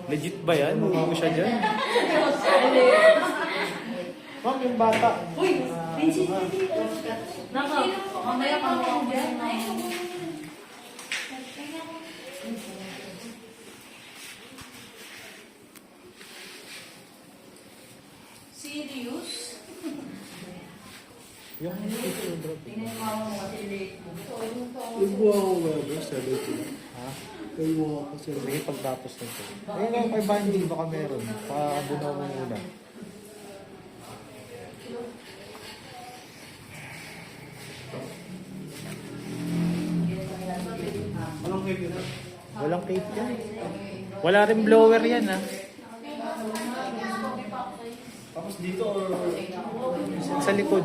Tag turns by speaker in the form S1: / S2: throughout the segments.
S1: Legit ba yan? Mukha ko siya dyan. Ma'am, yung bata.
S2: Uy! Princess Titi! Nako, mamaya pa ako dyan. Serious?
S1: Yung picture bro.
S2: Tinaimawa mo kasi late mo.
S3: Yung buha ko ba bro? 70.
S1: Ha?
S3: Yung buha ko
S1: Sige,
S3: 70.
S1: pagtapos nito. Ayun lang, kay Bandy, baka meron. Pakabunaw mo muna.
S3: Anong cake yun?
S1: Walang cape yan. Wala rin blower yan, ha?
S3: Tapos dito or...
S1: Sa likod.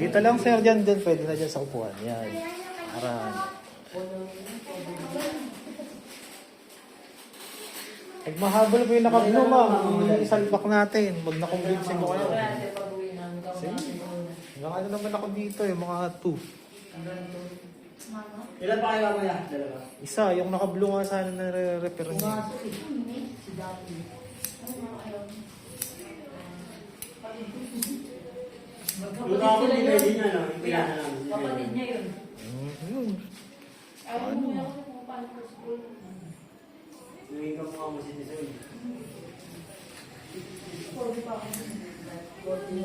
S1: Dito lang, sir, dyan. Pwede na dyan sa upuan. Yan. Arahan. Pag mahabol mo yung nakablo, ma'am, isalpak natin. Huwag na convince mo kayo. Hanggang ano naman ako dito, mga 2.
S3: Ilan pa kayo mamaya? Dalawa.
S1: Isa, yung nakablo nga sana na-repair niya.
S3: Yung ako hindi pwede niya, no? Yung pinana lang.
S2: Kapatid niya yun.
S1: Yun.
S2: Ayaw mo na ako kung paano ko school.
S3: Yung ikaw mo ako si Tisoy.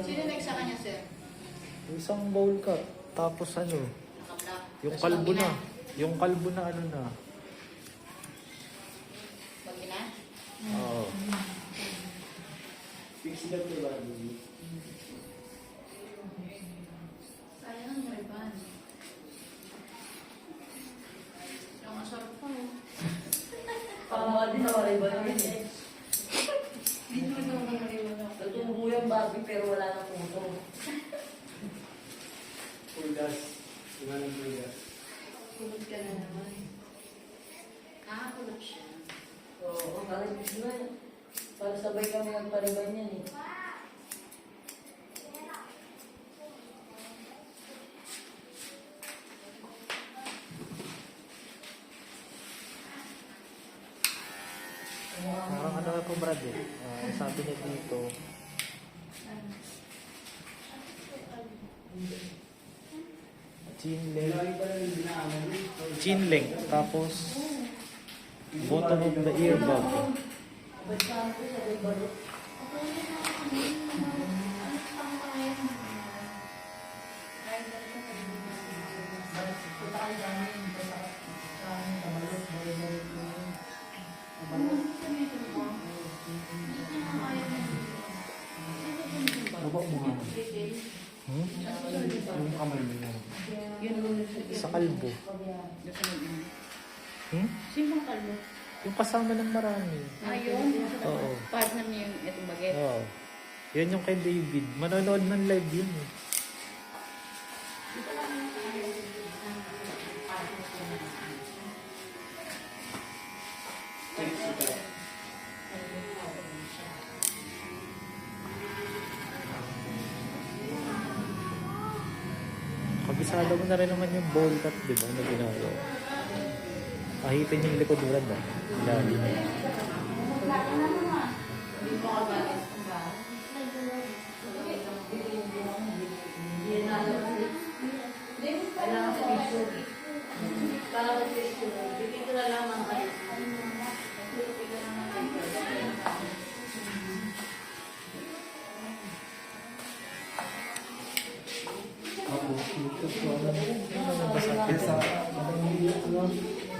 S4: Sino next sa kanya, sir?
S1: Isang bowl ka. Tapos ano,
S4: Nakablock.
S1: yung
S4: Tapos
S1: kalbo
S4: pag
S1: na. Yung kalbo na ano na.
S4: Pag ina?
S1: Oo.
S3: Fix lang diba?
S4: Sayang ang riban. Yung masarap pa, oh.
S2: Pakamakal din na wala ba yun eh.
S4: Dito ito ang nariwan ako.
S2: Natubo yung Barbie pero wala na puto.
S3: Full gas. Ilan ang full gas?
S4: Kulot ka na naman. Nakakulot siya.
S2: Oo, parang para sabay kami magpariban yan eh.
S1: Parang ano ako, Brad eh. Sabi niya dito, chin length, tapos bottom of the ear bulb.
S2: Ba't saan ko sabay balot? Punta kayo sa amin. Punta sa amin sa balot. Balot mo yun.
S3: Baba mo nga.
S1: Hmm?
S3: Yung kamay mo yan.
S1: Sa kalbo. Hmm?
S4: Sino ang kalbo?
S1: Yung kasama ng marami.
S4: Ayun.
S1: Oo.
S4: Partner niya yung itong baget.
S1: Oo. Yan yung kay David. Manonood ng live yun eh. Kabisado mo na rin naman yung ball cut, di ba, na ginagawa. Kahitin yung likod mo lang, ilalim.
S2: Kailangan sa picture. Kailangan sa picture. Dito na lang ang alis.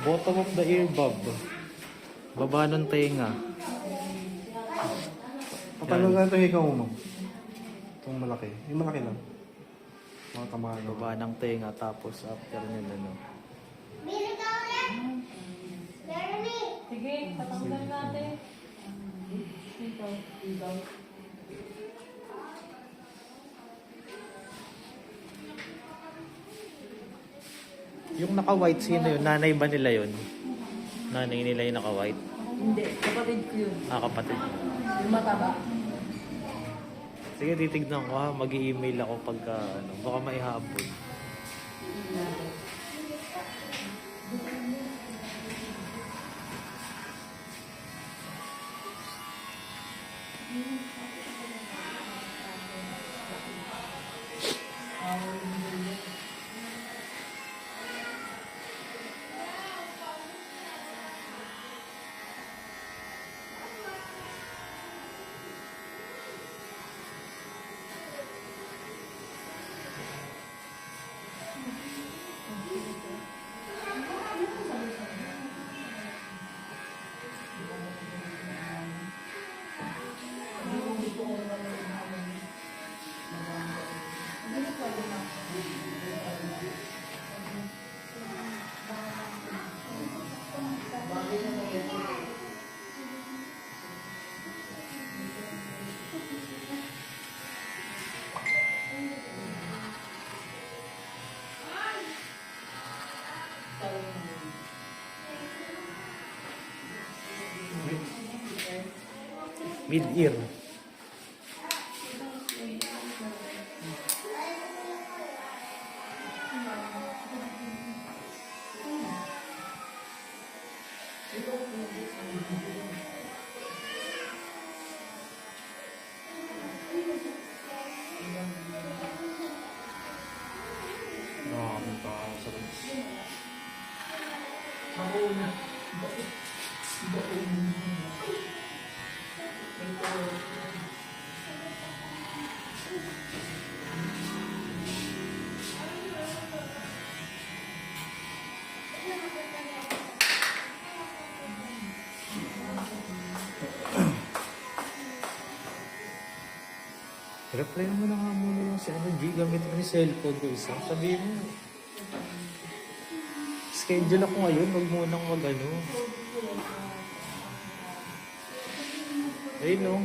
S1: Bottom of the ear bulb. Baba ng tenga.
S3: Paano nga ito ikaw mo? Itong malaki. Yung malaki lang. Mga kamano.
S1: Baba ng tenga, tapos after nyo ano.
S2: Sige, patanggal natin.
S1: Yung naka-white, sino yun? Nanay ba nila yun? Nanay nila yung naka-white?
S2: Hindi, kapatid ko yun.
S1: Ah, kapatid.
S2: Yung mataba.
S1: Sige, titignan ko ha. Mag-i-email ako pagka, ano, baka maihabol. Mid-ear. Reply mo na nga muna yung si ano, G, gamit mo ni cellphone ko isa. Sabihin mo, schedule ako ngayon, wag mo nang mag-ano. Ayun no.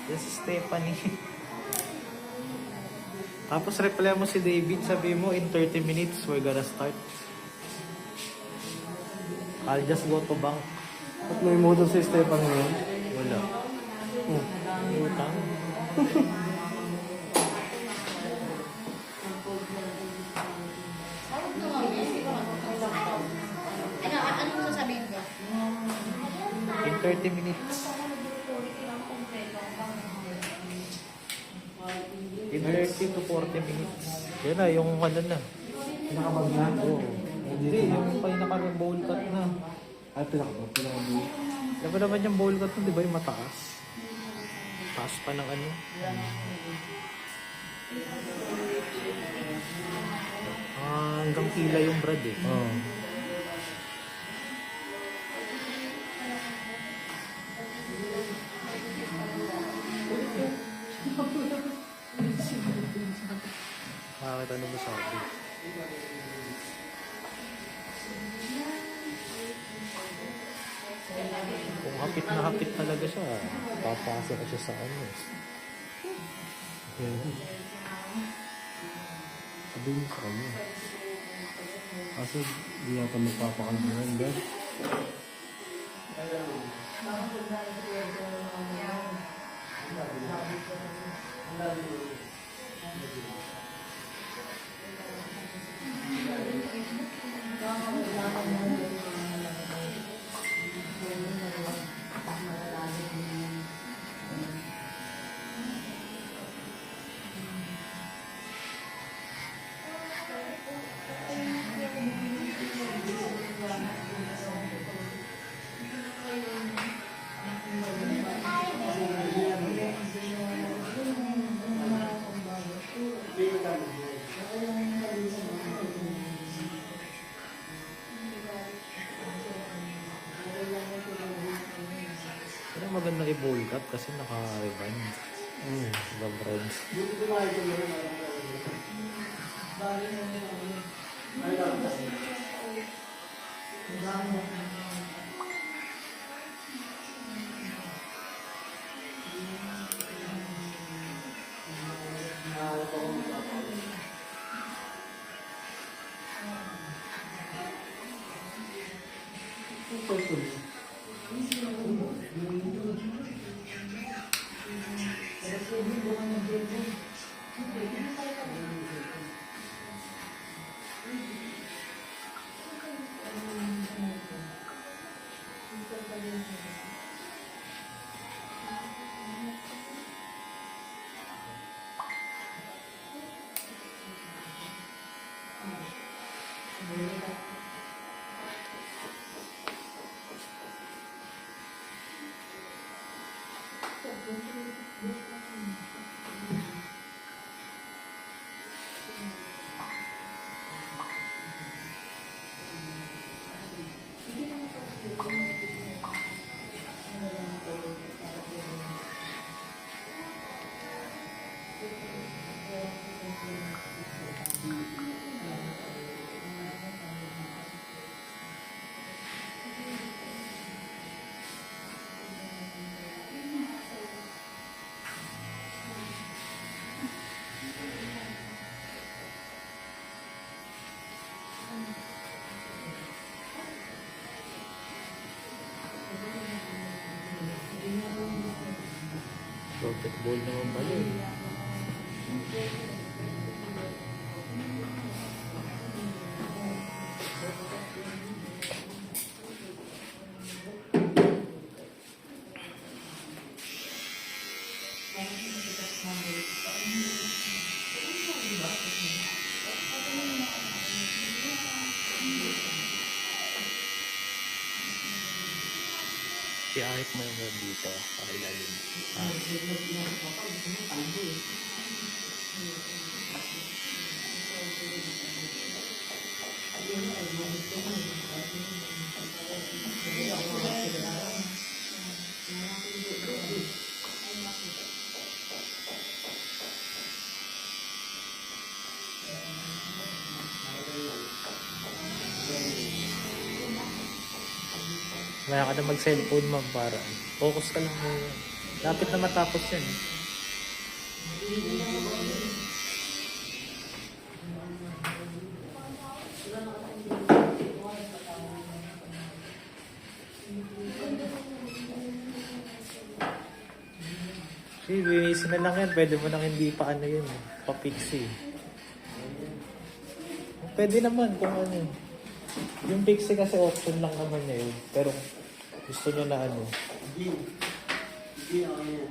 S1: Yan si Stephanie. Tapos reply mo si David, sabi mo in 30 minutes we're gonna start. I'll just go to bank.
S3: At may model sa Stefan ngayon.
S1: Wala. Utang.
S4: Ano sasabihin ko?
S1: In 30 minutes. In 30 to 40 minutes. Yan na, yung ano na.
S3: Pinakabag na? Oo.
S1: Hindi, yung pinaka-bowl cut na.
S3: Ay, pinakabag. Pinakabag.
S1: Diba naman yung bowl cut na, di ba yung mataas? Taas pa ng ano. Hanggang kila yung brad eh.
S3: Oo.
S1: Bakit ano mo sabi? Kung hapit talaga siya, papasok siya sa ano.
S3: Pwede. Sabihin mo sa kanya. Kaso, di yata magpapakalbuhan, dad.
S1: Pero maganda i-bowl cut kasi naka-rewind. Diba, Brad? Rocket ball naman pala eh. Iahit mo yung web dito, pakilalim. Kaya ka na mag-cellphone, ma'am, para focus ka lang muna. Lapit na matapos yan. Kasi linisin na lang yan. Pwede mo nang hindi pa ano yun. Pa-pixie. Pwede naman kung ano. Yung pixie kasi option lang naman niya yun. Pero gusto nyo na ano.
S5: Hindi ako yan.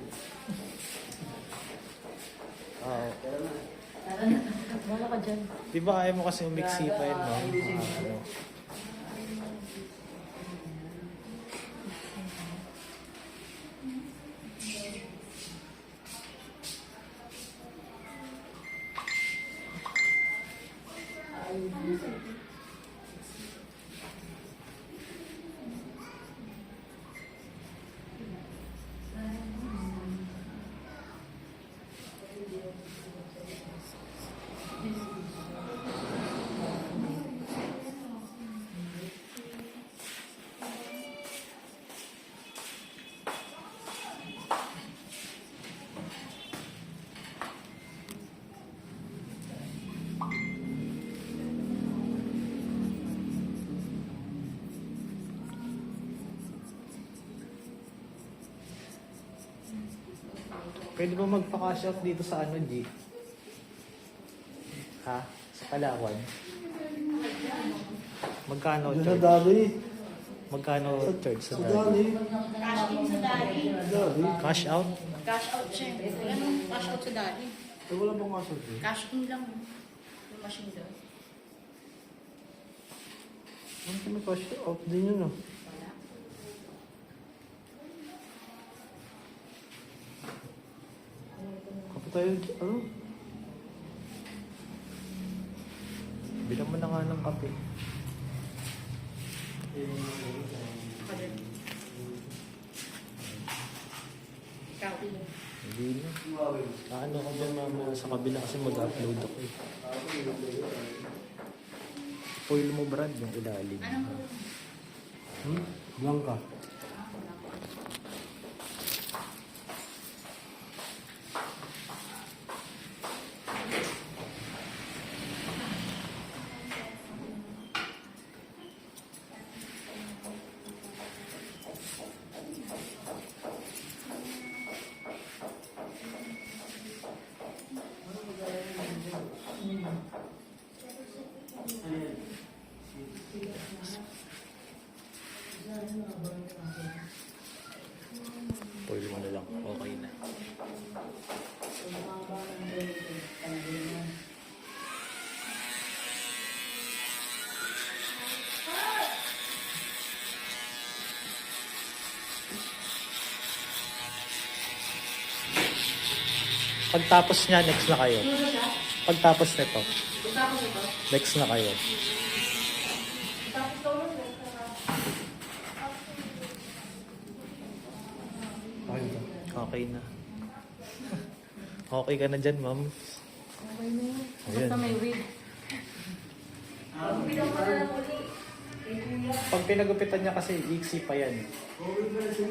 S2: Wala ka dyan.
S1: Diba ayaw mo kasi umiksi pa yun, no? Ano. Pwede ba magpa-cash out dito sa ano, G? Ha? Sa Palawan? Magkano
S3: Yun na
S1: charge?
S3: dali.
S1: Magkano charge sa
S3: Sa
S1: dali?
S3: dali.
S4: Cash in sa dali.
S3: Dali.
S1: Cash out?
S4: Cash out syempre. Wala nang cash out sa dali.
S3: Eh, wala bang kaso dito?
S4: Cash in lang. Yung machine doon.
S3: Ano kami cash out din yun, ah?
S4: Wala.
S3: Kapag tayo, ano?
S1: Bilang mo na nga ng kape.
S4: Pagod. Ikaw.
S1: Hindi na. Ano ko dyan mamaya sa kabila kasi mag-upload ako eh. Foil mo, Brad, yung ilalim.
S4: Anong
S3: Blanca.
S1: Foil mo na lang. Okay na. Pagtapos niya, next na kayo.
S2: Suso siya?
S1: Pagtapos nito,
S2: Tapos ito?
S1: next na kayo.
S2: Tapos ito lang.
S3: Okay ba?
S1: Okay na. Okay ka na dyan, ma'am.
S2: Okay na yun.
S1: Ayan.
S2: Basta may wig. Bilang ka na lang uli. Eh, kuya.
S1: Pag pinagupitan niya kasi, iksi pa yan.
S5: Okay ba siya?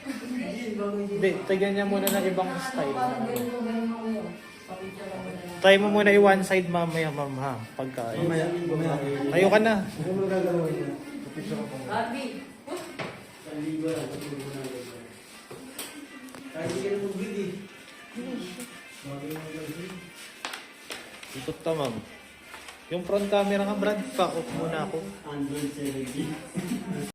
S5: Hindi, bagay din.
S1: Hindi, tignan niya muna ng ibang style.
S2: Parang ganyan mo kuya. Papicture ka muna lang.
S1: Try mo muna i-one side mamaya, ma'am, ha? Pagka,
S3: Mamaya.
S1: tayo ka na.
S3: Ano mo nagagalaw niya? Kapicture ako.
S2: Barbie.
S5: Sa liba lang, ito mo na lang. Kahit hindi ka na mag-bid eh. Bagay mo mag-bid.
S1: Ikot ka, ma'am. Yung front camera nga, Brad, pa-off muna ako.
S5: Android 17.